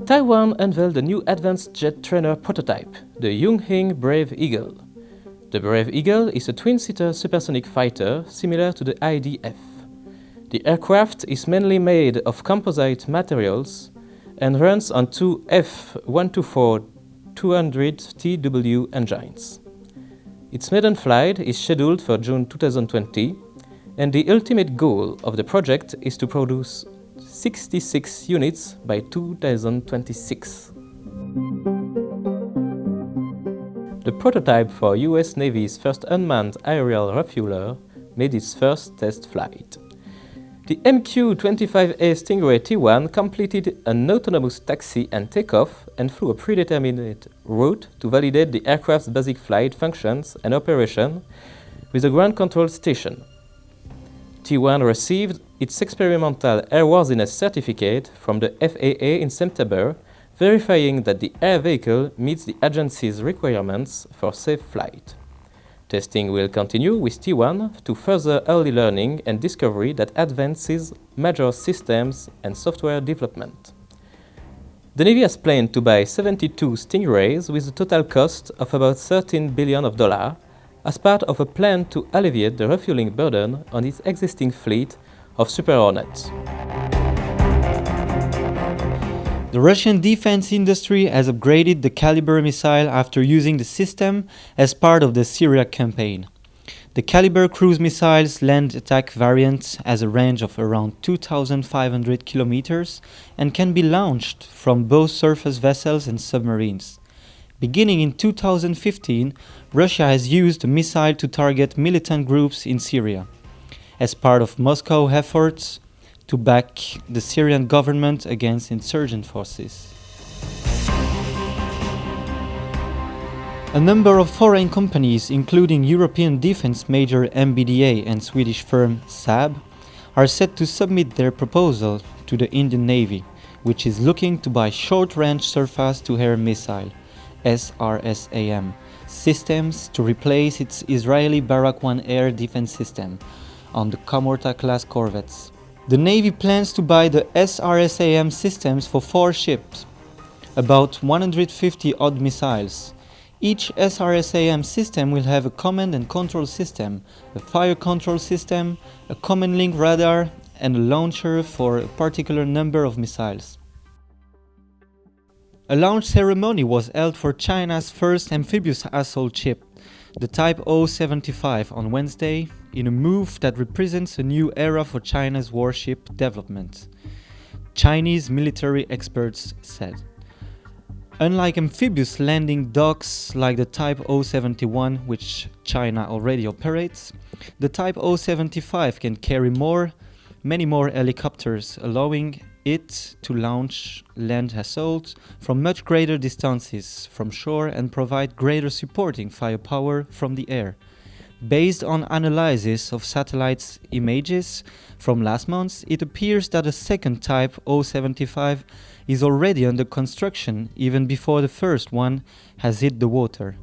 Taiwan unveiled a new advanced jet trainer prototype, the Yunhing Brave Eagle. The Brave Eagle is a twin-seater supersonic fighter similar to the IDF. The aircraft is mainly made of composite materials and runs on two F124-200 TW engines. Its maiden flight is scheduled for June 2020, and the ultimate goal of the project is to produce 66 units by 2026. The prototype for US Navy's first unmanned aerial refueler made its first test flight. The MQ-25A Stingray T1 completed an autonomous taxi and takeoff and flew a predetermined route to validate the aircraft's basic flight functions and operation with a ground control station. T1 received its experimental airworthiness certificate from the FAA in September, verifying that the air vehicle meets the agency's requirements for safe flight. Testing will continue with T1 to further early learning and discovery that advances major systems and software development. The Navy has planned to buy 72 Stingrays with a total cost of about $13 billion as part of a plan to alleviate the refueling burden on its existing fleet of Super Hornets. The Russian defense industry has upgraded the Kalibr missile after using the system as part of the Syria campaign. The Kalibr cruise missile's land attack variant has a range of around 2,500 kilometers and can be launched from both surface vessels and submarines. Beginning in 2015, Russia has used the missile to target militant groups in Syria, as part of Moscow's efforts to back the Syrian government against insurgent forces. A number of foreign companies, including European defense major MBDA and Swedish firm SAAB, are set to submit their proposal to the Indian Navy, which is looking to buy short-range surface-to-air missile (SRSAM) systems to replace its Israeli Barak 1 air defense system on the Kamorta-class corvettes. The Navy plans to buy the SRSAM systems for 4 ships, about 150 odd missiles. Each SRSAM system will have a command and control system, a fire control system, a command link radar, and a launcher for a particular number of missiles. A launch ceremony was held for China's first amphibious assault ship, the Type 075, on Wednesday, in a move that represents a new era for China's warship development, Chinese military experts said. Unlike amphibious landing docks like the Type 071, which China already operates, the Type 075 can carry many more helicopters, allowing it to launch land assaults from much greater distances from shore and provide greater supporting firepower from the air. Based on analysis of satellite images from last month, it appears that a second Type 075 is already under construction even before the first one has hit the water.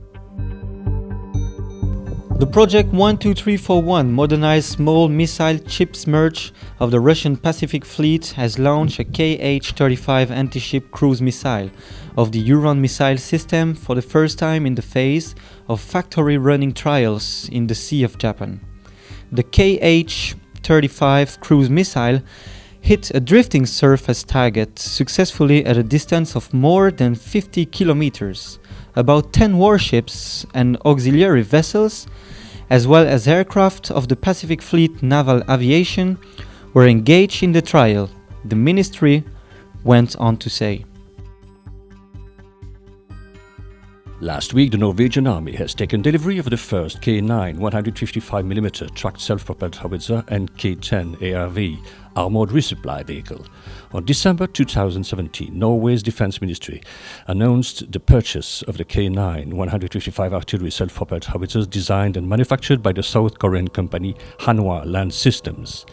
The Project 12341 modernized small missile chips merge of the Russian Pacific Fleet has launched a Kh-35 anti-ship cruise missile of the Uran missile system for the first time in the phase of factory running trials in the Sea of Japan. The Kh-35 cruise missile hit a drifting surface target successfully at a distance of more than 50 kilometers. About 10 warships and auxiliary vessels, as well as aircraft of the Pacific Fleet Naval Aviation, were engaged in the trial, the ministry went on to say. Last week, the Norwegian army has taken delivery of the first K9 155mm tracked self-propelled howitzer and K10 ARV armored resupply vehicle. On December 2017, Norway's Defense Ministry announced the purchase of the K9 155 artillery self-propelled howitzers designed and manufactured by the South Korean company Hanwha Land Systems.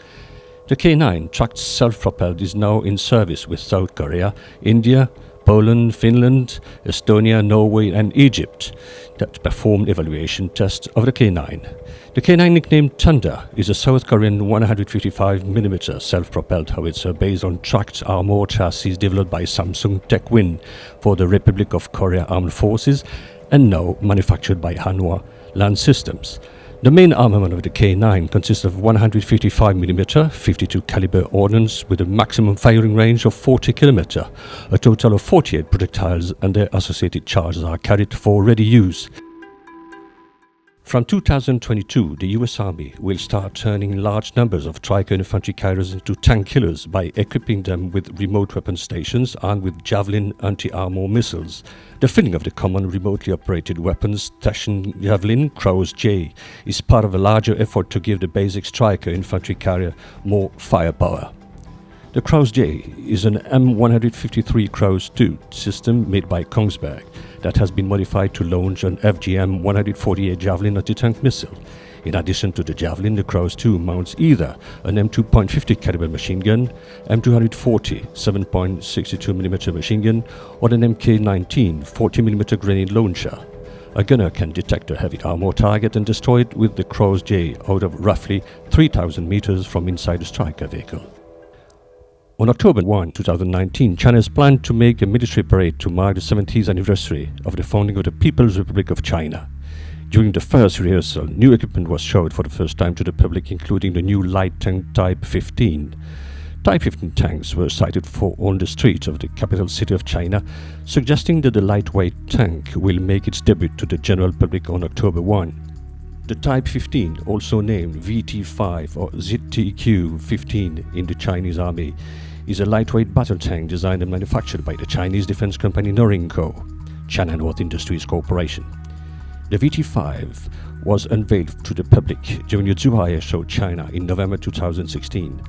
The K9 tracked self-propelled is now in service with South Korea, India, Poland, Finland, Estonia, Norway and Egypt that performed evaluation tests of the K9. The K9, nicknamed Thunder, is a South Korean 155mm self-propelled howitzer based on tracked armored chassis developed by Samsung Techwin for the Republic of Korea Armed Forces and now manufactured by Hanwha Land Systems. The main armament of the K9 consists of 155mm 52 caliber ordnance with a maximum firing range of 40 km. A total of 48 projectiles and their associated charges are carried for ready use. From 2022, the US Army will start turning large numbers of Stryker infantry carriers into tank killers by equipping them with remote weapon stations armed with Javelin anti-armor missiles. The filling of the common remotely operated weapons station Javelin Crows-J is part of a larger effort to give the basic Stryker infantry carrier more firepower. The Crows-J is an M153 Crows-2 system made by Kongsberg that has been modified to launch an FGM-148 Javelin anti-tank missile. In addition to the Javelin, the Crows-2 mounts either an M2.50 caliber machine gun, M240 7.62mm machine gun, or an MK-19 40mm grenade launcher. A gunner can detect a heavy armor target and destroy it with the Crows-J out of roughly 3,000 meters from inside the Stryker vehicle. On October 1, 2019, China has planned to make a military parade to mark the 70th anniversary of the founding of the People's Republic of China. During the first rehearsal, new equipment was showed for the first time to the public, including the new Ligt Tank Type 15. Type 15 tanks were sighted on the streets of the capital city of China, suggesting that the lightweight tank will make its debut to the general public on October 1. The Type 15, also named VT-5 or ZTQ-15 in the Chinese Army, is a lightweight battle tank designed and manufactured by the Chinese defense company Norinco, China North Industries Corporation. The VT-5 was unveiled to the public during the Zhuhai Air Show China in November 2016.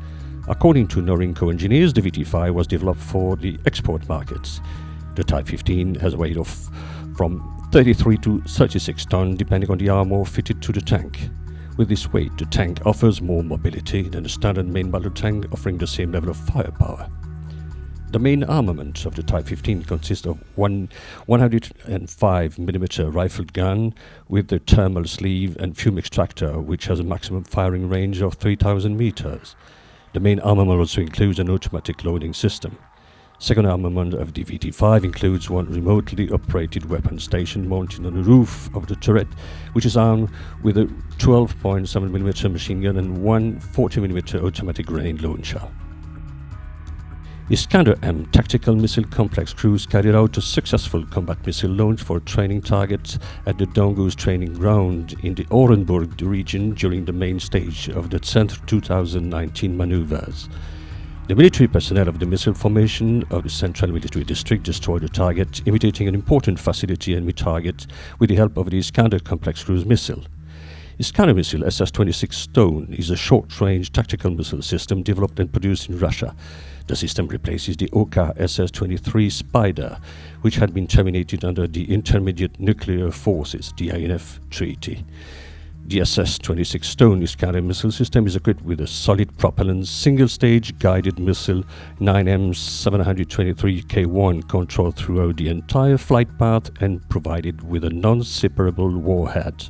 According to Norinco engineers, the VT-5 was developed for the export markets. The Type 15 has a weight of from 33 to 36 tons depending on the armor fitted to the tank. With this weight, the tank offers more mobility than a standard main battle tank, offering the same level of firepower. The main armament of the Type 15 consists of one 105mm rifled gun with the thermal sleeve and fume extractor, which has a maximum firing range of 3,000 meters. The main armament also includes an automatic loading system. Second armament of the VT-5 includes one remotely operated weapon station mounted on the roof of the turret, which is armed with a 12.7mm machine gun and one 40mm automatic grenade launcher. Iskander-M tactical missile complex crews carried out a successful combat missile launch for training targets at the Dongus training ground in the Orenburg region during the main stage of the Tsentr 2019 maneuvers. The military personnel of the missile formation of the Central Military District destroyed the target, imitating an important facility enemy target with the help of the Iskander complex cruise missile. Iskander missile SS-26 Stone is a short-range tactical missile system developed and produced in Russia. The system replaces the Oka SS-23 Spider, which had been terminated under the Intermediate Nuclear Forces (INF) Treaty. The SS-26 Stone Iskander missile system is equipped with a solid propellant, single-stage guided missile 9M723K1 controlled throughout the entire flight path and provided with a non-separable warhead.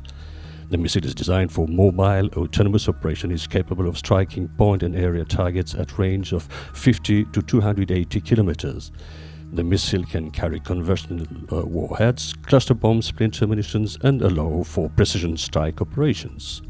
The missile is designed for mobile, autonomous operation, is capable of striking point and area targets at range of 50 to 280 kilometers. The missile can carry conventional warheads, cluster bombs, splinter munitions, and allow for precision strike operations.